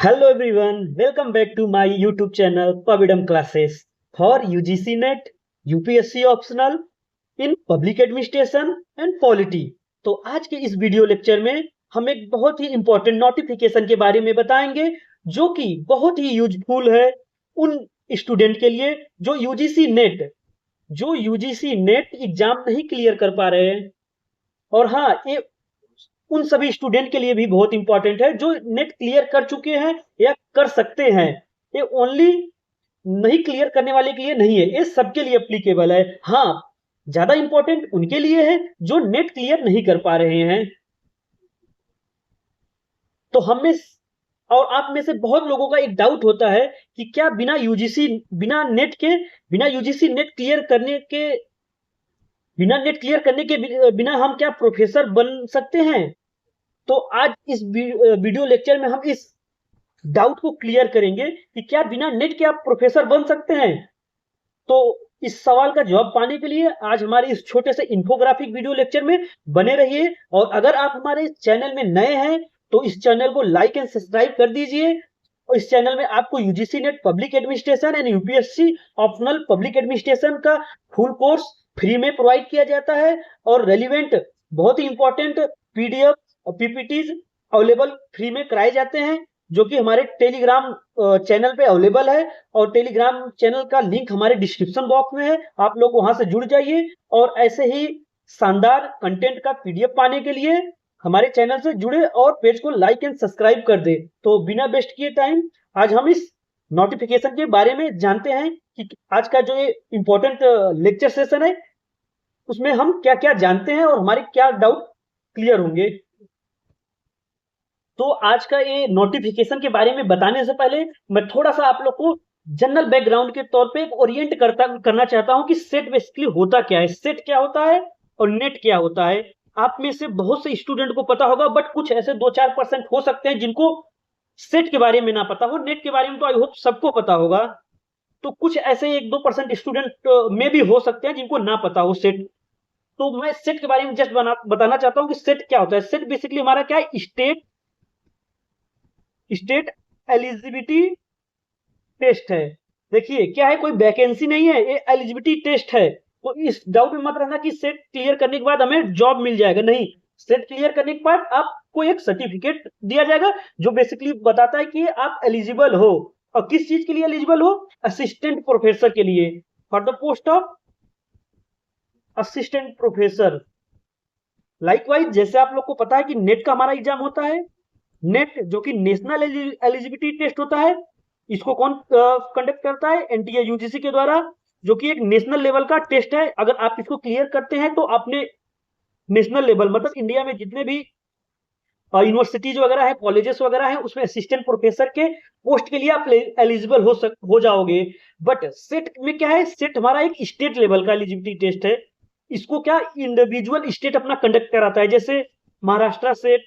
Hello everyone, welcome back to my YouTube channel Pavidam Classes for UGC NET, UPSC Optional in Public Administration and Polity। तो आज के इस video lecture में हम एक बहुत ही इंपॉर्टेंट नोटिफिकेशन के बारे में बताएंगे जो कि बहुत ही यूजफुल है उन स्टूडेंट के लिए जो यूजीसी नेट एग्जाम नहीं क्लियर कर पा रहे हैं। और हाँ, ये उन सभी स्टूडेंट के लिए भी बहुत इंपॉर्टेंट है जो नेट क्लियर कर चुके हैं या कर सकते हैं। ये ओनली नहीं क्लियर करने वाले के लिए नहीं है, ये सबके लिए एप्लीकेबल है। हाँ, ज्यादा इंपॉर्टेंट उनके लिए है जो नेट क्लियर नहीं कर पा रहे हैं। तो हम में और आप में से बहुत लोगों का एक डाउट होता है कि क्या बिना यूजीसी नेट क्लियर करने के बिना हम क्या प्रोफेसर बन सकते हैं? तो आज इस वीडियो लेक्चर में हम इस डाउट को क्लियर करेंगे कि क्या बिना नेट के आप प्रोफेसर बन सकते हैं। तो इस सवाल का जवाब पाने के लिए आज हमारे इस छोटे से इंफोग्राफिक वीडियो लेक्चर में बने रहिए। और अगर आप हमारे चैनल में नए हैं तो इस चैनल को लाइक एंड सब्सक्राइब कर दीजिए। और इस चैनल में आपको UGC net public administration and UPSC optional public administration का फुल कोर्स फ्री में प्रोवाइड किया जाता है और रेलिवेंट बहुत ही इंपॉर्टेंट पीडीएफ और पीपीटीज अवेलेबल फ्री में कराए जाते हैं जो कि हमारे टेलीग्राम चैनल पे अवेलेबल है। और टेलीग्राम चैनल का लिंक हमारे डिस्क्रिप्शन बॉक्स में है, आप लोग वहां से जुड़ जाइए। और ऐसे ही शानदार कंटेंट का पीडीएफ पाने के लिए हमारे चैनल से जुड़े और पेज को लाइक एंड सब्सक्राइब कर दे। तो बिना वेस्ट किए टाइम आज हम इस नोटिफिकेशन के बारे में जानते हैं कि आज का जो ये इंपॉर्टेंट लेक्चर सेशन है उसमें हम क्या क्या जानते हैं और हमारे क्या डाउट क्लियर होंगे। तो आज का ये नोटिफिकेशन के बारे में बताने से पहले मैं थोड़ा सा आप लोग को जनरल बैकग्राउंड के तौर पे ओरिएंट करना चाहता हूं कि सेट बेसिकली होता क्या है, सेट क्या होता है और नेट क्या होता है। आप में से बहुत से स्टूडेंट को पता होगा बट कुछ ऐसे 2-4% हो सकते हैं जिनको सेट के बारे में ना पता हो। नेट के बारे में तो आई होप सबको पता होगा। तो कुछ ऐसे 1-2% स्टूडेंट में भी हो सकते हैं जिनको ना पता हो सेट। तो मैं सेट के बारे में जस्ट बताना चाहता हूं कि सेट क्या होता है। सेट बेसिकली हमारा क्या है, स्टेट एलिजिबिलिटी टेस्ट है। देखिए क्या है, कोई वैकेंसी नहीं है, ये एलिजिबिलिटी टेस्ट है। तो इस डाउट में मत रहना कि सेट क्लियर करने के बाद हमें जॉब मिल जाएगा, नहीं। सेट क्लियर करने के बाद आपको एक सर्टिफिकेट दिया जाएगा जो बेसिकली बताता है कि आप एलिजिबल हो। और किस चीज के लिए एलिजिबल हो? असिस्टेंट प्रोफेसर के लिए, for the post of assistant professor. Likewise जैसे आप लोग को पता है कि नेट का हमारा एग्जाम होता है, नेट जो कि नेशनल एलिजिबिलिटी टेस्ट होता है। इसको कौन कंडक्ट करता है? एनटीए यूजीसी के द्वारा, जो कि एक नेशनल लेवल का टेस्ट है। अगर आप इसको क्लियर करते हैं तो आपने नेशनल लेवल मतलब इंडिया में जितने भी यूनिवर्सिटीज वगैरह है, कॉलेजेस वगैरह है, उसमें असिस्टेंट प्रोफेसर के पोस्ट के लिए आप एलिजिबल हो जाओगे। बट सेट में क्या है, सेट हमारा एक स्टेट लेवल का एलिजिबिलिटी टेस्ट है। इसको क्या इंडिविजुअल स्टेट अपना कंडक्ट कराता है, जैसे Maharashtra SET,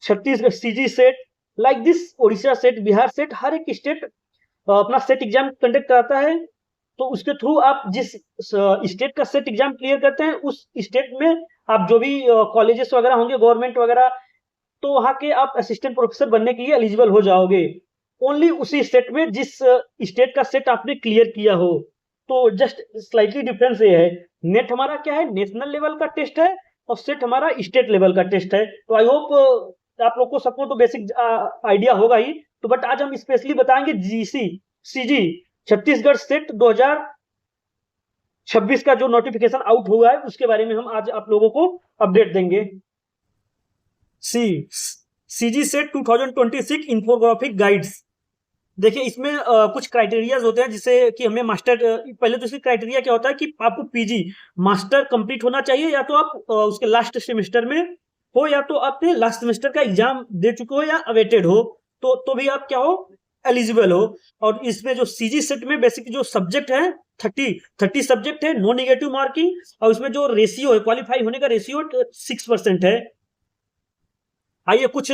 Chhattisgarh CG SET, like this Odisha SET, Bihar SET, हर एक स्टेट अपना सेट एग्जाम कंडक्ट कराता है। तो उसके थ्रू आप जिस स्टेट का सेट एग्जाम क्लियर करते हैं उस स्टेट में आप जो भी कॉलेजेस वगैरह होंगे गवर्नमेंट वगैरह, तो वहां के आप असिस्टेंट प्रोफेसर बनने के लिए एलिजिबल हो जाओगे ओनली उसी स्टेट में जिस स्टेट का सेट आपने क्लियर किया हो। तो जस्ट स्लाइटली डिफरेंस ये है, नेट हमारा क्या है, नेशनल लेवल का टेस्ट है और सेट हमारा स्टेट लेवल का टेस्ट है। तो आई होप आप लोग को सबको तो बेसिक आइडिया होगा ही। तो बट आज हम स्पेशली बताएंगे जीसी सीजी छत्तीसगढ़ सेट 2026 का जो नोटिफिकेशन आउट हुआ है उसके बारे में हम आज आप लोगों को अपडेट देंगे। CG set 2026 infographic guides. देखिए इसमें कुछ क्राइटेरियाज होते हैं जिससे कि हमें मास्टर पहले तो इसकी क्राइटेरिया क्या होता है कि आपको पीजी मास्टर कंप्लीट होना चाहिए, या तो आप उसके लास्ट सेमेस्टर में हो, या तो आपने लास्ट सेमेस्टर का एग्जाम दे चुके हो या अवेटेड हो, तो भी आप क्या हो, एलिजिबल हो। और इसमें जो सीजी सेट में बेसिक जो सब्जेक्ट है 30 सब्जेक्ट है, नो नेगेटिव मार्किंग। और इसमें जो रेशियो है, क्वालिफाई होने का रेशियो 6% है। आइए कुछ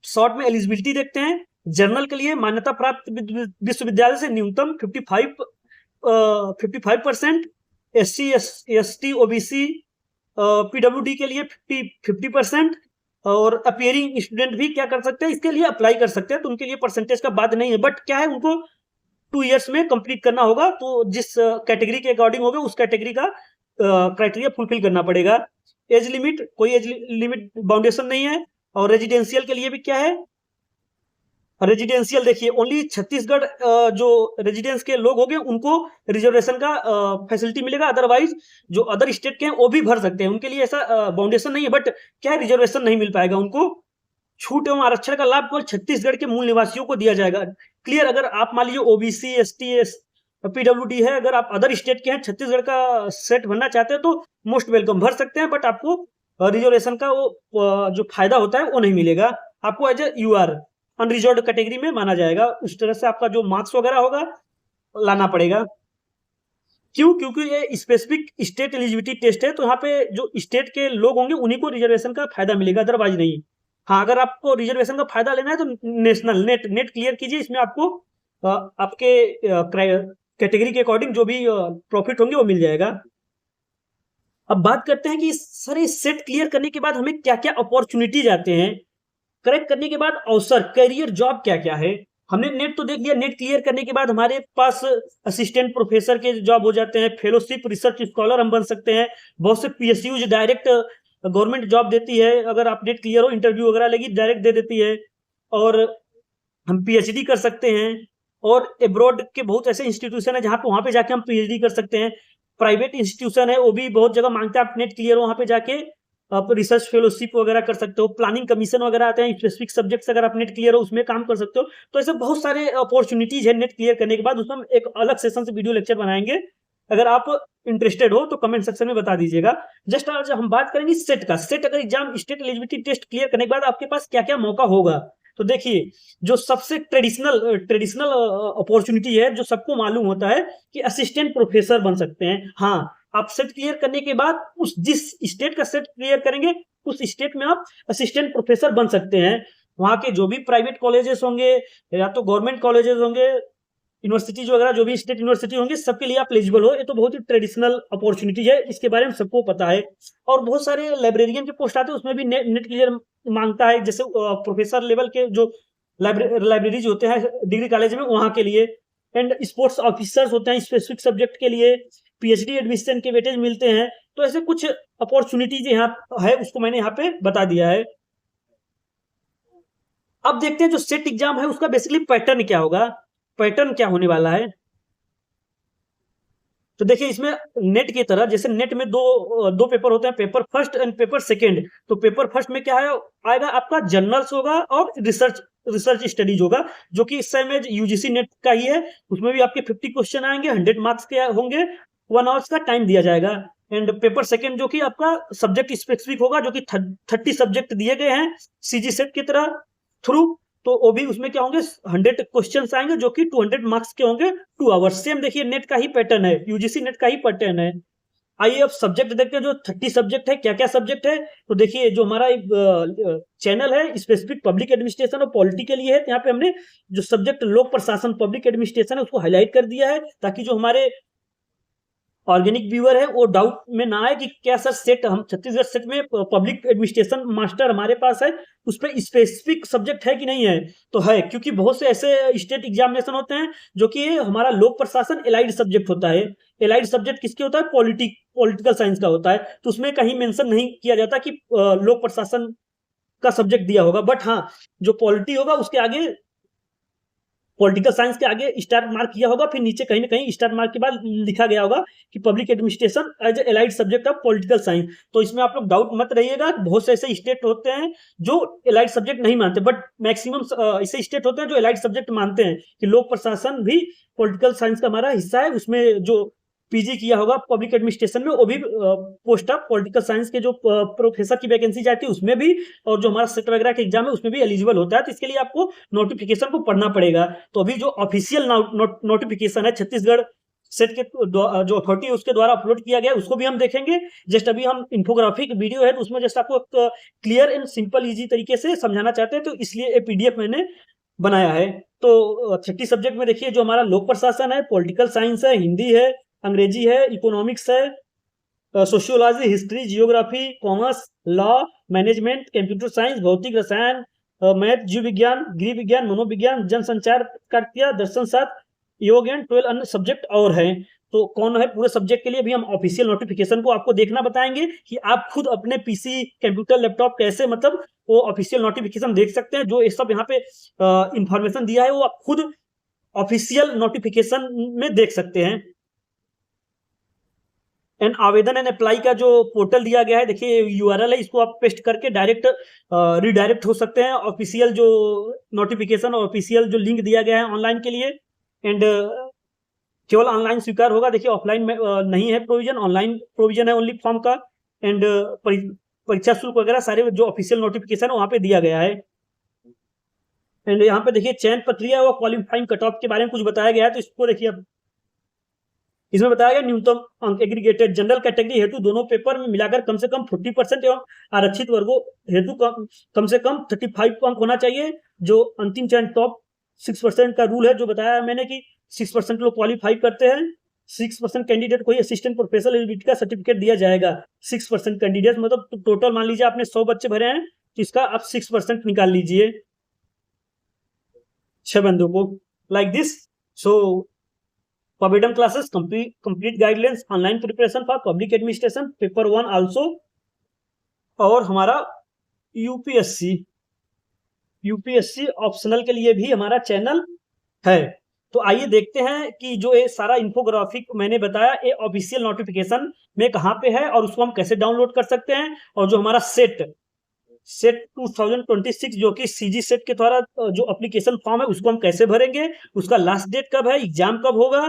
शॉर्ट में एलिजिबिलिटी देखते हैं। जर्नल के लिए मान्यता प्राप्त विश्वविद्यालय से न्यूनतम 55%, SC ST OBC PWD के लिए 50%, और अपीयरिंग स्टूडेंट भी क्या कर सकते हैं, इसके लिए अप्लाई कर सकते हैं। तो उनके लिए परसेंटेज का बात नहीं है, बट क्या है, उनको 2 ईयर्स में कंप्लीट करना होगा। तो जिस कैटेगरी के अकॉर्डिंग होगा उस कैटेगरी का क्राइटेरिया फुलफिल करना पड़ेगा। एज लिमिट, कोई एज लिमिट बाउंडेशन नहीं है। और रेजिडेंशियल के लिए भी क्या है, रेजिडेंशियल देखिए ओनली छत्तीसगढ़ जो रेजिडेंस के लोग होंगे उनको रिजर्वेशन का फैसिलिटी मिलेगा। अदरवाइज जो अदर स्टेट के हैं वो भी भर सकते हैं, उनके लिए ऐसा बाउंडेशन नहीं है। बट क्या है, रिजर्वेशन नहीं मिल पाएगा उनको। छूट एवं आरक्षण का लाभ केवल छत्तीसगढ़ के मूल निवासियों को दिया जाएगा। क्लियर। अगर आप मान लीजिए ओबीसी, एसटी, पीडब्ल्यूडी है, अगर आप अदर स्टेट के हैं, छत्तीसगढ़ का सेट भरना चाहते हैं तो मोस्ट वेलकम, भर सकते हैं। बट आपको रिजर्वेशन का वो जो फायदा होता है वो नहीं मिलेगा। आपको as a UR unreserved category में माना जाएगा। उस तरह से आपका जो मार्क्स वगैरह होगा लाना पड़ेगा। क्यों? क्योंकि ये स्पेसिफिक स्टेट एलिजिबिलिटी टेस्ट है, तो यहाँ पे जो स्टेट के लोग होंगे उन्हीं को रिजर्वेशन का फायदा मिलेगा, अदरवाइज नहीं। हाँ, अगर आपको रिजर्वेशन का फायदा लेना है तो नेशनल नेट क्लियर कीजिए। इसमें आपको आपके कैटेगरी के अकॉर्डिंग जो भी प्रॉफिट होंगे वो मिल जाएगा। अब बात करते हैं कि सर ये सेट क्लियर करने के बाद हमें क्या क्या अपॉर्चुनिटीज आते हैं, करेक्ट करने के बाद अवसर, करियर, जॉब क्या क्या है। हमने नेट तो देख लिया, नेट क्लियर करने के बाद हमारे पास असिस्टेंट प्रोफेसर के जॉब हो जाते हैं, फेलोशिप, रिसर्च स्कॉलर हम बन सकते हैं। बहुत से पीएसयू डायरेक्ट गवर्नमेंट जॉब देती है, अगर आप नेट क्लियर हो, इंटरव्यू वगैरह लेगी डायरेक्ट दे देती है। और हम पीएचडी कर सकते हैं। और एब्रॉड के बहुत ऐसे इंस्टीट्यूशन है जहाँ पे वहाँ पे जाके हम पीएचडी कर सकते हैं। प्राइवेट इंस्टीट्यूशन है वो भी बहुत जगह मांगता है आप नेट क्लियर हो, वहाँ पे जाके आप रिसर्च फेलोशिप वगैरह कर सकते हो। प्लानिंग कमीशन वगैरह आते हैं, स्पेसिफिक सब्जेक्ट्स अगर आप नेट क्लियर हो उसमें काम कर सकते हो। तो ऐसे बहुत सारे अपॉर्चुनिटीज है नेट क्लियर करने के बाद। उसमें हम एक अलग सेशन से वीडियो लेक्चर बनाएंगे, अगर आप इंटरेस्टेड हो तो कमेंट सेक्शन में बता दीजिएगा। जस्ट आज हम बात करेंगे सेट का। सेट अगर exam state eligibility test clear करने के बाद आपके पास क्या क्या मौका होगा, तो देखिए जो सबसे ट्रेडिशनल अपॉर्चुनिटी है जो सबको मालूम होता है कि असिस्टेंट प्रोफेसर बन सकते हैं। हाँ, आप सेट क्लियर करने के बाद उस जिस स्टेट का सेट क्लियर करेंगे उस स्टेट में आप असिस्टेंट प्रोफेसर बन सकते हैं। वहां के जो भी प्राइवेट कॉलेजेस होंगे या तो गवर्नमेंट कॉलेजेस होंगे, यूनिवर्सिटीज वगैरह जो भी स्टेट यूनिवर्सिटी होंगे, सबके लिए आप एलिजिबल हो। ये तो बहुत ही ट्रेडिशनल अपॉर्चुनिटी है, इसके बारे में सबको पता है। और बहुत सारे लाइब्रेरियन के पोस्ट आते हैं उसमें भी नेट क्लियर मांगता है, जैसे प्रोफेसर लेवल के जो लाइब्रेरीज होते हैं डिग्री कॉलेज में, वहां के लिए। एंड स्पोर्ट्स ऑफिसर्स होते हैं स्पेसिफिक सब्जेक्ट के लिए, पीएचडी एडमिशन के वेटेज मिलते हैं। तो ऐसे कुछ अपॉर्चुनिटीज यहाँ है, उसको मैंने यहाँ पे बता दिया है। अब देखते हैं जो सेट एग्जाम है उसका बेसिकली पैटर्न क्या होगा, पैटर्न क्या होने वाला है। तो देखिए इसमें नेट की तरह, जैसे नेट में दो पेपर होते हैं, paper first and paper second. तो पेपर फर्स्ट में क्या है आएगा, आपका जर्नल्स होगा और रिसर्च स्टडीज होगा, जो कि सेम एज यूजीसी नेट का ही है। उसमें भी आपके 50 क्वेश्चन आएंगे, 100 मार्क्स के होंगे, 1 आवर्स का टाइम दिया जाएगा। एंड पेपर सेकंड जो कि आपका सब्जेक्ट स्पेसिफिक होगा, जो कि 30 सब्जेक्ट दिए गए हैं सीजी सेट की तरह थ्रू। तो वो भी उसमें क्या होंगे, 100 क्वेश्चंस आएंगे जो कि 200 मार्क्स के होंगे, 2 आवर्स। सेम देखिए नेट का ही पैटर्न है, यूजीसी नेट का ही पैटर्न है। आइए अब सब्जेक्ट देखते हैं, जो 30 सब्जेक्ट है क्या क्या सब्जेक्ट है। तो देखिए जो हमारा चैनल है स्पेसिफिक पब्लिक एडमिनिस्ट्रेशन और पॉलिटी के लिए है, यहाँ पे हमने जो सब्जेक्ट लोक प्रशासन पब्लिक एडमिनिस्ट्रेशन है उसको हाईलाइट कर दिया है, ताकि जो हमारे ऑर्गेनिक व्यूअर है वो डाउट में ना आए कि क्या सर सेट, हम छत्तीसगढ़ सेट में पब्लिक एडमिनिस्ट्रेशन मास्टर हमारे पास है, उस पर स्पेसिफिक सब्जेक्ट है कि नहीं है। तो है, क्योंकि बहुत से ऐसे स्टेट एग्जामिनेशन होते हैं जो कि हमारा लोक प्रशासन एलाइड सब्जेक्ट होता है। एलाइड सब्जेक्ट किसके होता है, पॉलिटिकल साइंस का होता है। तो उसमें कहीं मेंशन नहीं किया जाता कि लोक प्रशासन का सब्जेक्ट दिया होगा। बट हाँ, जो पॉलिटी होगा उसके आगे, पॉलिटिकल साइंस के आगे स्टार मार्क किया होगा, फिर नीचे कहीं ना कहीं स्टार मार्क के बाद लिखा गया होगा कि public administration as allied subject of political science. तो इसमें आप लोग डाउट मत रहिएगा, बहुत से ऐसे स्टेट होते हैं जो एलाइड सब्जेक्ट नहीं मानते, बट मैक्सिमम ऐसे स्टेट होते हैं जो एलाइड सब्जेक्ट मानते हैं कि लोक प्रशासन भी पॉलिटिकल साइंस का हमारा हिस्सा है। उसमें जो पीजी किया होगा पब्लिक एडमिनिस्ट्रेशन में, वो भी पोस्ट ऑफ पॉलिटिकल साइंस के जो प्रोफेसर की वैकेंसी जाती है उसमें भी, और जो हमारा सेट वगैरह के एग्जाम है उसमें भी एलिजिबल होता है। तो इसके लिए आपको नोटिफिकेशन को पढ़ना पड़ेगा। तो अभी जो ऑफिशियल नोटिफिकेशन है छत्तीसगढ़ सेट के जो अथॉरिटी है उसके द्वारा अपलोड किया गया, उसको भी हम देखेंगे। जस्ट अभी हम इन्फोग्राफिक वीडियो है तो उसमें जस्ट आपको क्लियर एंड सिंपल इजी तरीके से समझाना चाहते हैं, तो इसलिए ये पीडीएफ मैंने बनाया है। तो 30 सब्जेक्ट में देखिए जो हमारा लोक प्रशासन है, पॉलिटिकल साइंस है, हिंदी है, अंग्रेजी है, इकोनॉमिक्स है, sociology, history, geography, commerce, law, management, computer science, भौतिक रसायन, मैथ, जीव विज्ञान, गृह विज्ञान, मनोविज्ञान, जनसंचार कार्य, दर्शन शास्त्र, योग एंड 12 अन्य सब्जेक्ट और हैं। तो कौन है पूरे सब्जेक्ट के लिए भी हम ऑफिशियल नोटिफिकेशन को आपको देखना बताएंगे कि आप खुद अपने पीसी, कंप्यूटर, लैपटॉप कैसे मतलब वो ऑफिशियल नोटिफिकेशन देख सकते हैं। जो ये सब यहाँ पे इंफॉर्मेशन दिया है वो आप खुद ऑफिशियल नोटिफिकेशन में देख सकते हैं। एंड आवेदन एंड अप्लाई का जो पोर्टल दिया गया है, देखिए यूआरएल है, इसको आप पेस्ट करके डायरेक्ट रिडायरेक्ट हो सकते हैं ऑफिशियल जो नोटिफिकेशन और ऑफिशियल जो लिंक दिया गया है ऑनलाइन के लिए। एंड केवल ऑनलाइन स्वीकार होगा, देखिए ऑफलाइन में नहीं है प्रोविजन, ऑनलाइन प्रोविजन है ओनली फॉर्म का। एंड परीक्षा शुल्क वगैरह सारे जो ऑफिशियल नोटिफिकेशन है वहां पे दिया गया है। एंड यहाँ पे देखिए चयन प्रक्रिया और क्वालिफाइंग कट ऑफ के बारे में कुछ बताया गया है, तो इसको देखिए अब इसमें बताया गया न्यूनतम अंक एग्रीगेटेड जनरल कैटेगरी हेतु दोनों पेपर में मिलाकर कम से कम 40% एवं आरक्षित वर्गों हेतु कम से कम 35 अंक होना चाहिए। जो अंतिम चयन टॉप 6% का रूल है जो बताया मैंने कि 6% लोग क्वालिफाई करते हैं। 6% कैंडिडेट को ही असिस्टेंट प्रोफेसर एलिजिबिलिटी का सर्टिफिकेट दिया जाएगा। 6% कैंडिडेट मतलब टोटल मान लीजिए आपने 100 बच्चे भरे हैं तो इसका आप 6% निकाल लीजिए 6 बंदों को, like this. So Forbidden classes, complete guidelines, online preparation for public administration, paper 1 also। और हमारा यूपीएससी ऑप्शनल के लिए भी हमारा चैनल है। तो आइए देखते हैं कि जो ये सारा इंफोग्राफिक मैंने बताया ये ऑफिशियल नोटिफिकेशन में कहाँ पे है और उसको हम कैसे डाउनलोड कर सकते हैं। और जो हमारा सेट 2026 जो कि सीजी सेट के द्वारा जो एप्लीकेशन फॉर्म है उसको हम कैसे भरेंगे, उसका लास्ट डेट कब है, एग्जाम कब होगा,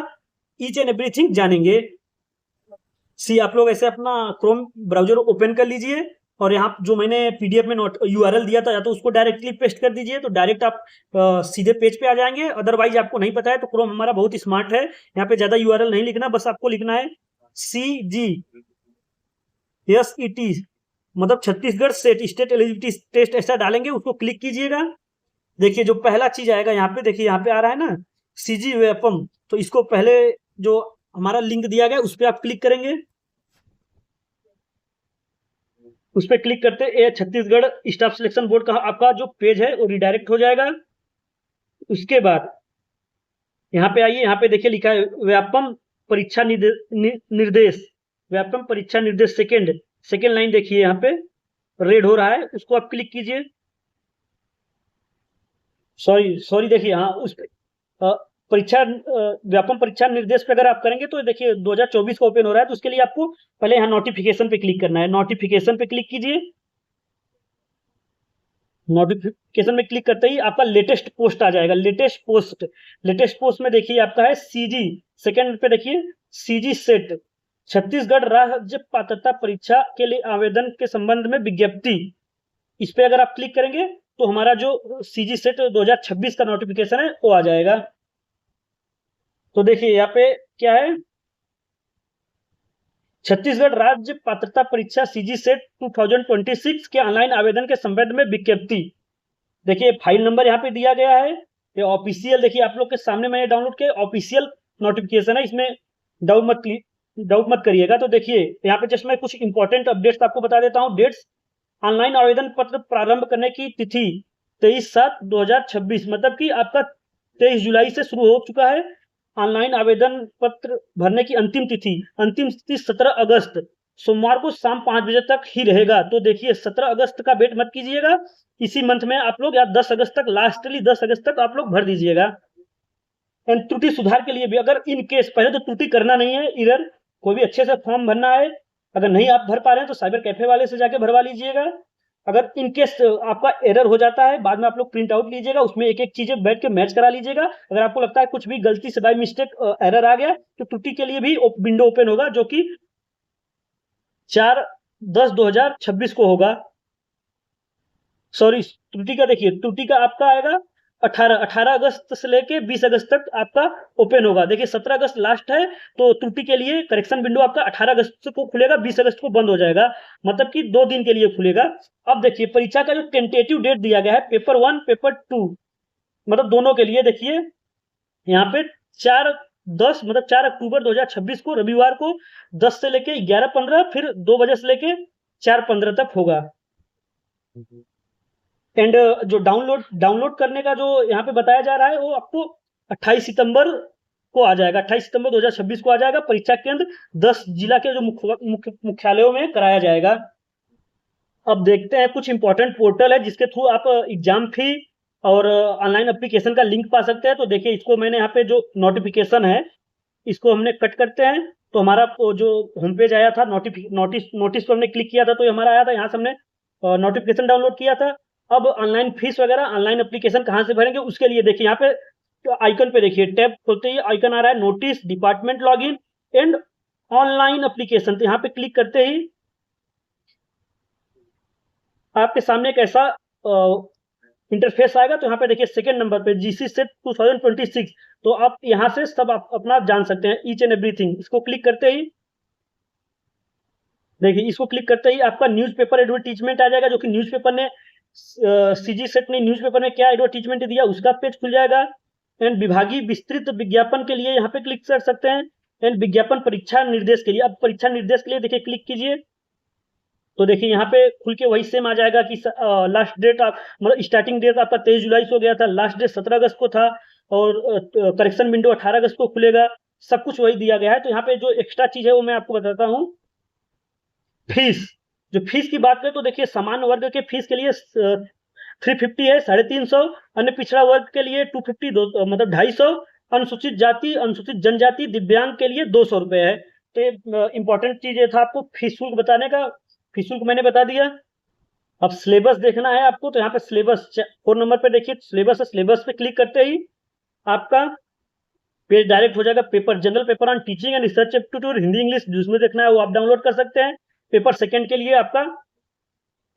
ईच एंड एवरीथिंग जानेंगे। आप लोग ऐसे अपना क्रोम ब्राउजर ओपन कर लीजिए और यहाँ जो मैंने पीडीएफ में यूआरएल दिया था या तो उसको डायरेक्टली पेस्ट कर दीजिए तो डायरेक्ट आप सीधे पेज पे आ जाएंगे। अदरवाइज आपको नहीं पता है तो क्रोम हमारा बहुत स्मार्ट है, यहाँ पे ज्यादा यूआरएल नहीं लिखना, बस आपको लिखना है CGSET मतलब छत्तीसगढ़ स्टेट एलिजिबिलिटी टेस्ट ऐसा डालेंगे, उसको क्लिक कीजिएगा। देखिए जो पहला चीज आएगा यहाँ पे, देखिए यहाँ पे आ रहा है ना सीजी वेपम, तो इसको पहले जो हमारा लिंक दिया गया उस पर आप क्लिक करेंगे। उस पर क्लिक करते ये छत्तीसगढ़ स्टाफ सिलेक्शन बोर्ड का आपका जो पेज है वो रिडायरेक्ट हो जाएगा। उसके बाद यहाँ पे आइए, यहाँ पे देखिए लिखा है व्यापम परीक्षा निर्देश, व्यापम परीक्षा निर्देश सेकेंड लाइन देखिए यहाँ पे रेड हो रहा है, उसको आप क्लिक कीजिए। सॉरी देखिए हाँ उस परीक्षा व्यापम परीक्षा निर्देश पे अगर आप करेंगे तो देखिए 2024 का ओपन हो रहा है, तो उसके लिए आपको पहले यहाँ नोटिफिकेशन पे क्लिक करना है। नोटिफिकेशन पे क्लिक कीजिए। नोटिफिकेशन में क्लिक करते ही आपका लेटेस्ट पोस्ट आ जाएगा। लेटेस्ट पोस्ट में देखिए आपका है सीजी, सेकंड पे देखिए सीजी सेट छत्तीसगढ़ राज्य पात्रता परीक्षा के लिए आवेदन के संबंध में विज्ञप्ति, इस पे अगर आप क्लिक करेंगे तो हमारा जो सीजी सेट 2026 का नोटिफिकेशन है वो आ जाएगा। तो देखिए यहाँ पे क्या है, छत्तीसगढ़ राज्य पात्रता परीक्षा सीजी सेट 2026 के ऑनलाइन आवेदन के संबंध में विज्ञप्ति। देखिए फाइल नंबर यहाँ पे दिया गया है, ये ऑफिशियल देखिए आप लोग के सामने मैंने डाउनलोड किया ऑफिशियल नोटिफिकेशन है, इसमें डाउट मत करिएगा। तो देखिए यहाँ पे जस्ट मैं कुछ इंपॉर्टेंट अपडेट्स आपको बता देता हूँ। डेट्स, ऑनलाइन आवेदन पत्र प्रारंभ करने की तिथि 23/7/2026, मतलब कि आपका 23 जुलाई से शुरू हो चुका है। ऑनलाइन आवेदन पत्र भरने की अंतिम तिथि 17 अगस्त सोमवार को शाम 5 बजे तक ही रहेगा। तो देखिए 17 अगस्त का वेट मत कीजिएगा, इसी मंथ में आप लोग या 10 अगस्त तक, लास्टली 10 अगस्त तक आप लोग भर दीजिएगा। एंड त्रुटि सुधार के लिए भी अगर इन केस पहले तो त्रुटि करना नहीं है, इधर कोई भी अच्छे से फॉर्म भरना है, अगर नहीं आप भर पा रहे हैं तो साइबर कैफे वाले से जाके भरवा लीजिएगा। अगर इन केस आपका एरर हो जाता है बाद में आप लोग प्रिंट आउट लीजिएगा, उसमें एक एक चीजें बैठ के मैच करा लीजिएगा। अगर आपको लगता है कुछ भी गलती से बाय मिस्टेक एरर आ गया तो त्रुटि के लिए भी विंडो ओपन होगा जो कि 4/10/2026 को होगा। सॉरी त्रुटि का देखिए, त्रुटि का आपका आएगा 18 अगस्त से लेके 20 अगस्त तक आपका ओपन होगा। देखिए 17 अगस्त लास्ट है तो त्रुटि के लिए करेक्शन विंडो आपका 18 अगस्त को खुलेगा, 20 अगस्त को बंद हो जाएगा, मतलब कि 2 दिन के लिए खुलेगा। अब देखिए परीक्षा का जो टेंटेटिव डेट दिया गया है पेपर 1 पेपर 2 मतलब दोनों के लिए, देखिए यहाँ पे 4/10 मतलब 4 अक्टूबर 2026 को रविवार को 10 से लेके 11:15 फिर 2 बजे से लेके 4:15 तक होगा। एंड जो डाउनलोड करने का जो यहाँ पे बताया जा रहा है वो आपको 28 सितंबर को आ जाएगा। 28 सितंबर 2026 को आ जाएगा। परीक्षा केंद्र 10 जिला के जो मुख्यालयों में कराया जाएगा। अब देखते हैं, कुछ इंपॉर्टेंट पोर्टल है जिसके थ्रू आप एग्जाम फी और ऑनलाइन एप्लीकेशन का लिंक पा सकते हैं। तो देखिए, इसको मैंने यहाँ पे जो नोटिफिकेशन है इसको हमने कट करते हैं। तो हमारा जो होम पेज आया था, नोटिस पर हमने क्लिक किया था तो ये हमारा आया था। यहाँ से हमने नोटिफिकेशन डाउनलोड किया था। अब ऑनलाइन फीस वगैरह, ऑनलाइन एप्लीकेशन कहाँ से भरेंगे उसके लिए देखिए, यहाँ पे आइकन पे देखिए, टैब खोलते ही आइकन आ रहा है notice, department login and online application. तो यहाँ पे क्लिक करते ही आपके सामने एक ऐसा इंटरफेस आएगा। तो यहाँ पे देखिए सेकंड नंबर पे जीसी सेट 2026। तो आप यहाँ से सब आप अपना जान सकते हैं, ईच एंड एवरीथिंग। इसको क्लिक करते ही देखिए, इसको क्लिक करते ही आपका न्यूज़पेपर एडवर्टीजमेंट आ जाएगा, जो कि न्यूज़पेपर ने सीजी सेट ने न्यूज़पेपर में क्या एडवर्टीजमेंट दिया उसका पेज खुल जाएगा। एंड विभागीय विस्तृत विज्ञापन के लिए यहाँ पे क्लिक कर सकते हैं। एंड विज्ञापन परीक्षा निर्देश के लिए, अब परीक्षा निर्देश के लिए देखिए क्लिक कीजिए। तो देखिए यहाँ पे खुल के वही सेम आ जाएगा कि लास्ट डेट आप, मतलब स्टार्टिंग डेट आपका 23 जुलाई से हो गया था, लास्ट डेट 17 अगस्त को था और करेक्शन विंडो 18 अगस्त को खुलेगा। सब कुछ वही दिया गया है। तो यहाँ पे जो एक्स्ट्रा चीज है वो मैं आपको बताता हूँ। फीस, जो फीस की बात करें तो देखिए, सामान्य वर्ग के फीस के लिए 350 है, 350। अन्य पिछड़ा वर्ग के लिए 250, मतलब 250। अनुसूचित जाति, अनुसूचित जनजाति, दिव्यांग के लिए 200 रुपए है। तो ये इंपॉर्टेंट चीज ये था आपको फीस शुल्क बताने का। फीस शुल्क मैंने बता दिया। अब सिलेबस देखना है आपको, तो यहाँ पे सिलेबस 4 नंबर पे देखिए सिलेबस है। सिलेबस पे क्लिक करते ही आपका पेज डायरेक्ट हो जाएगा। Paper general, paper on teaching and research aptitude, Hindi English जिसमें देखना है वो आप डाउनलोड कर सकते हैं। पेपर सेकंड के लिए आपका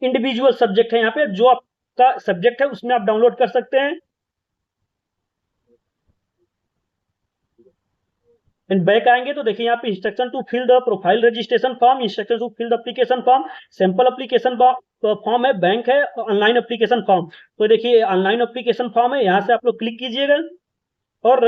इंडिविजुअल सब्जेक्ट है, यहाँ पे जो आपका सब्जेक्ट है उसमें आप डाउनलोड कर सकते हैं। एंड बैक आएंगे तो देखिए यहाँ पे instruction to fill the profile registration form, instruction to fill the application form, sample application form है, बैंक है, ऑनलाइन एप्लीकेशन फॉर्म। तो देखिए ऑनलाइन एप्लीकेशन फॉर्म है, यहाँ से आप लोग क्लिक कीजिएगा और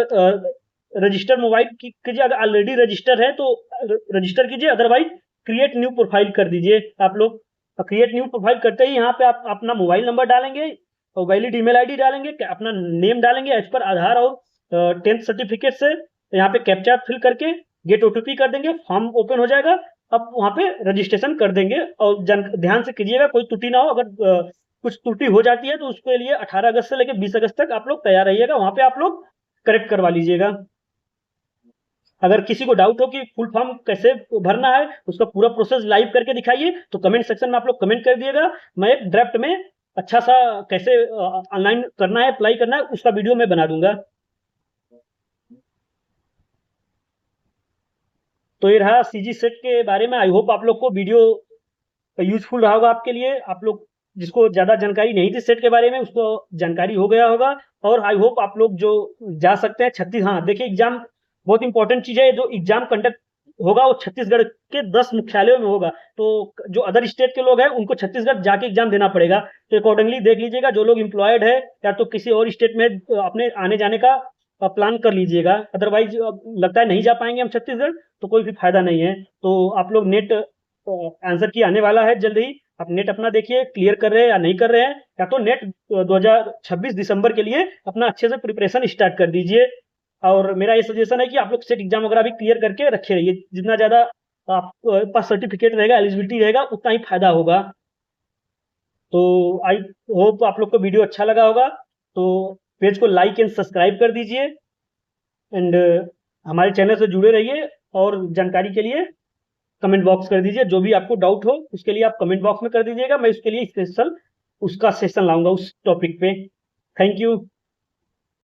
रजिस्टर मोबाइल कीजिए। अगर ऑलरेडी रजिस्टर है तो रजिस्टर कीजिए, अदरवाइज क्रिएट न्यू प्रोफाइल कर दीजिए आप लोग। क्रिएट न्यू प्रोफाइल करते ही यहाँ पे आप अपना मोबाइल नंबर डालेंगे और वैलिड ईमेल आईडी डालेंगे, अपना नेम डालेंगे एज पर आधार और 10th सर्टिफिकेट से। यहाँ पे कैप्चा फिल करके गेट ओटीपी कर देंगे, फॉर्म ओपन हो जाएगा। अब वहाँ पे रजिस्ट्रेशन कर देंगे। और ध्यान से कीजिएगा कोई त्रुटि ना हो। अगर कुछ त्रुटि हो जाती है तो उसके लिए 18 अगस्त से लेकर 20 अगस्त तक आप लोग तैयार रहिएगा, वहां पे आप लोग करेक्ट करवा लीजिएगा। अगर किसी को डाउट हो कि फुल फॉर्म कैसे भरना है, उसका पूरा प्रोसेस लाइव करके दिखाइए तो कमेंट सेक्शन में आप लोग कमेंट कर दिएगा। मैं एक ड्राफ्ट में अच्छा सा कैसे ऑनलाइन करना है, अप्लाई करना है, उसका वीडियो मैं बना दूंगा। तो ये रहा सीजी सेट के बारे में। आई होप आप लोग को वीडियो यूजफुल रहा होगा आपके लिए। आप लोग जिसको ज्यादा जानकारी नहीं थी सेट के बारे में उसको जानकारी हो गया होगा। और आई होप आप लोग जो जा सकते हैं 36, हाँ देखिए एग्जाम बहुत इंपॉर्टेंट चीज है। जो एग्जाम कंडक्ट होगा वो छत्तीसगढ़ के 10 मुख्यालयों में होगा। तो जो अदर स्टेट के लोग हैं उनको छत्तीसगढ़ जाके एग्जाम देना पड़ेगा। तो अकॉर्डिंगली देख लीजिएगा, जो लोग एम्प्लॉयड है या तो किसी और स्टेट में अपने आने जाने का प्लान कर लीजिएगा। अदरवाइज लगता है नहीं जा पाएंगे हम छत्तीसगढ़ तो कोई भी फायदा नहीं है। तो आप लोग नेट आंसर की आने वाला है जल्द ही, आप नेट अपना देखिए क्लियर कर रहे हैं या नहीं कर रहे हैं। या तो नेट 2026 दिसंबर के लिए अपना अच्छे से प्रिपरेशन स्टार्ट कर दीजिए। और मेरा ये सजेशन है कि आप लोग सेट एग्जाम वगैरह भी क्लियर करके रखे रहिए। जितना ज्यादा आपके पास सर्टिफिकेट रहेगा, एलिजिबिलिटी रहेगा, उतना ही फायदा होगा। तो आई होप आप लोग को वीडियो अच्छा लगा होगा। तो पेज को लाइक एंड सब्सक्राइब कर दीजिए। एंड हमारे चैनल से जुड़े रहिए। और जानकारी के लिए कमेंट बॉक्स कर दीजिए, जो भी आपको डाउट हो उसके लिए आप कमेंट बॉक्स में कर दीजिएगा। मैं उसके लिए स्पेशल उसका सेशन लाऊंगा उस टॉपिक पे। Thank you.